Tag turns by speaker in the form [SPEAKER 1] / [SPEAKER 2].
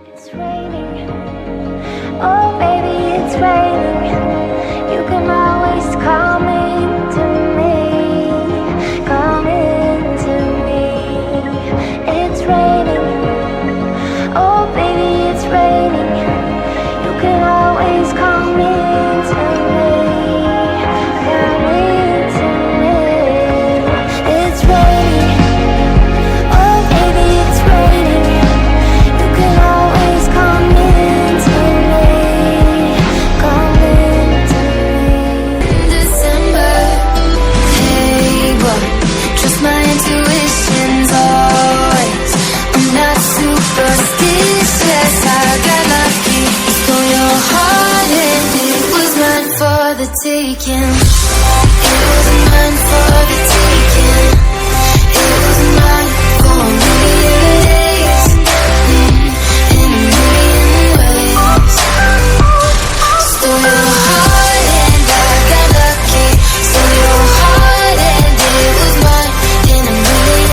[SPEAKER 1] It's raining. Oh baby, it's raining. You can always come into me. Come into me. It's raining. Oh baby, it's raining. You can always come into me. Come into me. It's raining. Oh baby, it's raining. You can always come into me. Come into me. In December, hey boy, trust my intuition's always. I'm not superstitious, I got lucky. Stole your heart and it was mine for the taking.